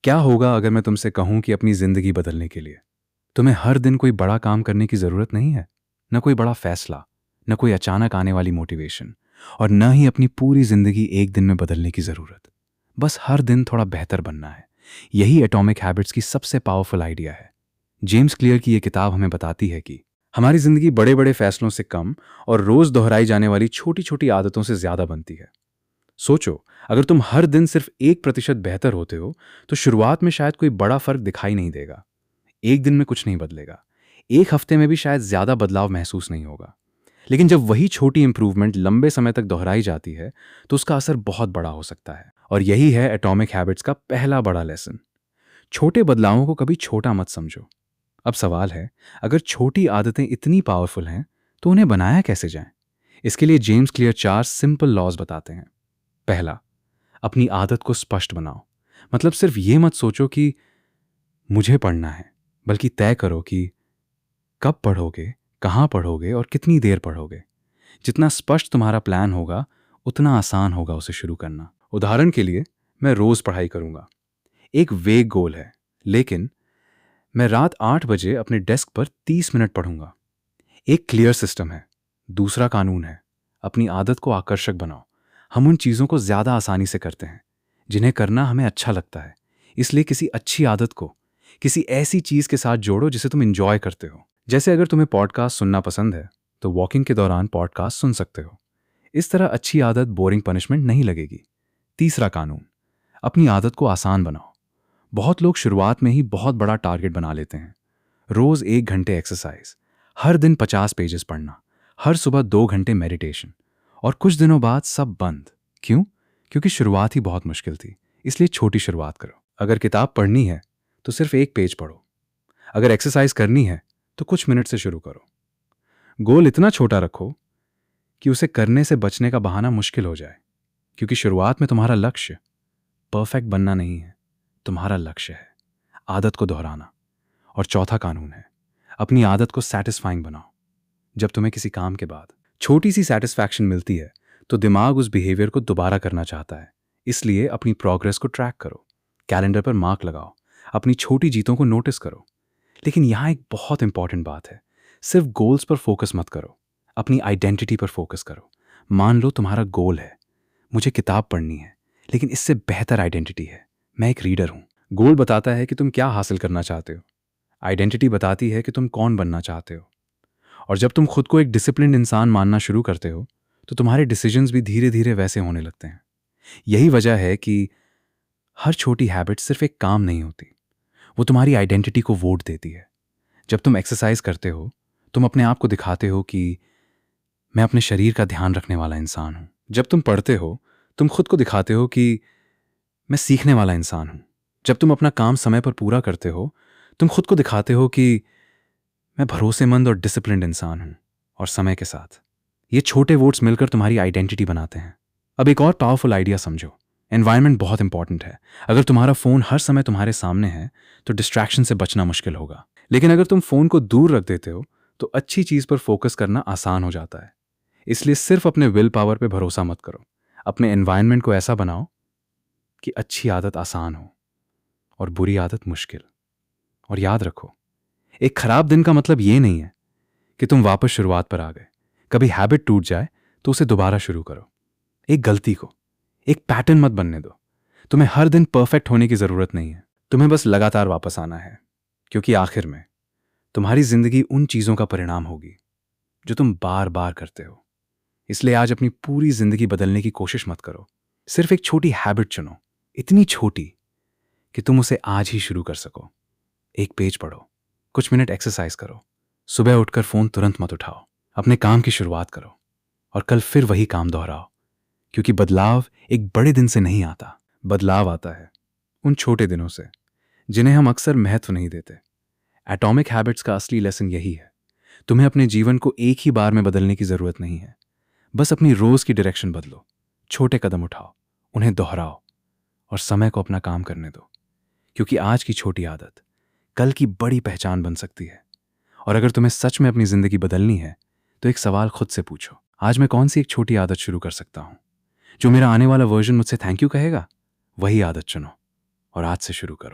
क्या होगा अगर मैं तुमसे कहूं कि अपनी जिंदगी बदलने के लिए तुम्हें हर दिन कोई बड़ा काम करने की जरूरत नहीं है। न कोई बड़ा फैसला, न कोई अचानक आने वाली मोटिवेशन, और न ही अपनी पूरी जिंदगी एक दिन में बदलने की जरूरत। बस हर दिन थोड़ा बेहतर बनना है। यही एटॉमिक हैबिट्स की सबसे पावरफुल आइडिया है। जेम्स क्लियर की यह किताब हमें बताती है कि हमारी जिंदगी बड़े बड़े फैसलों से कम और रोज दोहराई जाने वाली छोटी छोटी आदतों से ज्यादा बनती है। सोचो, अगर तुम हर दिन सिर्फ 1% बेहतर होते हो तो शुरुआत में शायद कोई बड़ा फर्क दिखाई नहीं देगा। एक दिन में कुछ नहीं बदलेगा, एक हफ्ते में भी शायद ज्यादा बदलाव महसूस नहीं होगा। लेकिन जब वही छोटी इंप्रूवमेंट लंबे समय तक दोहराई जाती है तो उसका असर बहुत बड़ा हो सकता है। और यही है एटॉमिक हैबिट्स का पहला बड़ा लेसन। छोटे बदलावों को कभी छोटा मत समझो। अब सवाल है, अगर छोटी आदतें इतनी पावरफुल हैं तो उन्हें बनाया कैसे जाए? इसके लिए जेम्स क्लियर 4 सिंपल लॉज बताते हैं। पहला, अपनी आदत को स्पष्ट बनाओ। मतलब सिर्फ ये मत सोचो कि मुझे पढ़ना है, बल्कि तय करो कि कब पढ़ोगे, कहाँ पढ़ोगे और कितनी देर पढ़ोगे। जितना स्पष्ट तुम्हारा प्लान होगा उतना आसान होगा उसे शुरू करना। उदाहरण के लिए, मैं रोज पढ़ाई करूंगा, एक वेग गोल है। लेकिन मैं रात 8 बजे अपने डेस्क पर 30 मिनट पढ़ूंगा, एक क्लियर सिस्टम है। दूसरा कानून है, अपनी आदत को आकर्षक बनाओ। हम उन चीज़ों को ज़्यादा आसानी से करते हैं जिन्हें करना हमें अच्छा लगता है। इसलिए किसी अच्छी आदत को किसी ऐसी चीज़ के साथ जोड़ो जिसे तुम इंजॉय करते हो। जैसे अगर तुम्हें पॉडकास्ट सुनना पसंद है तो वॉकिंग के दौरान पॉडकास्ट सुन सकते हो। इस तरह अच्छी आदत बोरिंग पनिशमेंट नहीं लगेगी। तीसरा कानून, अपनी आदत को आसान बनाओ। बहुत लोग शुरुआत में ही बहुत बड़ा टारगेट बना लेते हैं। रोज 1 घंटे एक्सरसाइज, हर दिन 50 पेजेस पढ़ना, हर सुबह 2 घंटे मेडिटेशन, और कुछ दिनों बाद सब बंद। क्यों? क्योंकि शुरुआत ही बहुत मुश्किल थी। इसलिए छोटी शुरुआत करो। अगर किताब पढ़नी है तो सिर्फ 1 पेज पढ़ो। अगर एक्सरसाइज करनी है तो कुछ मिनट से शुरू करो। गोल इतना छोटा रखो कि उसे करने से बचने का बहाना मुश्किल हो जाए। क्योंकि शुरुआत में तुम्हारा लक्ष्य परफेक्ट बनना नहीं है, तुम्हारा लक्ष्य है आदत को दोहराना। और चौथा कानून है, अपनी आदत को सैटिस्फाइंग बनाओ। जब तुम्हें किसी काम के बाद छोटी सी सेटिस्फैक्शन मिलती है तो दिमाग उस बिहेवियर को दोबारा करना चाहता है। इसलिए अपनी प्रोग्रेस को ट्रैक करो, कैलेंडर पर मार्क लगाओ, अपनी छोटी जीतों को नोटिस करो। लेकिन यहाँ एक बहुत इंपॉर्टेंट बात है, सिर्फ गोल्स पर फोकस मत करो, अपनी आइडेंटिटी पर फोकस करो। मान लो तुम्हारा गोल है, मुझे किताब पढ़नी है, लेकिन इससे बेहतर आइडेंटिटी है, मैं एक रीडर हूँ। गोल बताता है कि तुम क्या हासिल करना चाहते हो, आइडेंटिटी बताती है कि तुम कौन बनना चाहते हो। और जब तुम खुद को एक डिसिप्लिन्ड इंसान मानना शुरू करते हो तो तुम्हारे डिसीजंस भी धीरे धीरे वैसे होने लगते हैं। यही वजह है कि हर छोटी हैबिट सिर्फ एक काम नहीं होती, वो तुम्हारी आइडेंटिटी को वोट देती है। जब तुम एक्सरसाइज करते हो तुम अपने आप को दिखाते हो कि मैं अपने शरीर का ध्यान रखने वाला इंसान हूं। जब तुम पढ़ते हो तुम खुद को दिखाते हो कि मैं सीखने वाला इंसान हूं। जब तुम अपना काम समय पर पूरा करते हो तुम खुद को दिखाते हो कि मैं भरोसेमंद और डिसिप्लिन्ड इंसान हूं। और समय के साथ ये छोटे वोट्स मिलकर तुम्हारी आइडेंटिटी बनाते हैं। अब एक और पावरफुल आइडिया समझो, एनवायरनमेंट बहुत इंपॉर्टेंट है। अगर तुम्हारा फोन हर समय तुम्हारे सामने है तो डिस्ट्रैक्शन से बचना मुश्किल होगा। लेकिन अगर तुम फोन को दूर रख देते हो तो अच्छी चीज पर फोकस करना आसान हो जाता है। इसलिए सिर्फ अपने विल पावर पे भरोसा मत करो, अपने एनवायरनमेंट को ऐसा बनाओ कि अच्छी आदत आसान हो और बुरी आदत मुश्किल। और याद रखो, एक खराब दिन का मतलब ये नहीं है कि तुम वापस शुरुआत पर आ गए। कभी हैबिट टूट जाए तो उसे दोबारा शुरू करो। एक गलती को एक पैटर्न मत बनने दो। तुम्हें हर दिन परफेक्ट होने की जरूरत नहीं है, तुम्हें बस लगातार वापस आना है। क्योंकि आखिर में तुम्हारी जिंदगी उन चीजों का परिणाम होगी जो तुम बार बार करते हो। इसलिए आज अपनी पूरी जिंदगी बदलने की कोशिश मत करो, सिर्फ एक छोटी हैबिट चुनो, इतनी छोटी कि तुम उसे आज ही शुरू कर सको। 1 पेज पढ़ो, कुछ मिनट एक्सरसाइज करो, सुबह उठकर फोन तुरंत मत उठाओ, अपने काम की शुरुआत करो और कल फिर वही काम दोहराओ। क्योंकि बदलाव एक बड़े दिन से नहीं आता, बदलाव आता है उन छोटे दिनों से जिन्हें हम अक्सर महत्व नहीं देते। एटॉमिक हैबिट्स का असली लेसन यही है, तुम्हें अपने जीवन को एक ही बार में बदलने की जरूरत नहीं है। बस अपनी रोज की डायरेक्शन बदलो, छोटे कदम उठाओ, उन्हें दोहराओ और समय को अपना काम करने दो। क्योंकि आज की छोटी आदत कल की बड़ी पहचान बन सकती है। और अगर तुम्हें सच में अपनी जिंदगी बदलनी है तो एक सवाल खुद से पूछो, आज मैं कौन सी एक छोटी आदत शुरू कर सकता हूं जो मेरा आने वाला वर्जन मुझसे थैंक यू कहेगा? वही आदत चुनो और आज से शुरू करो।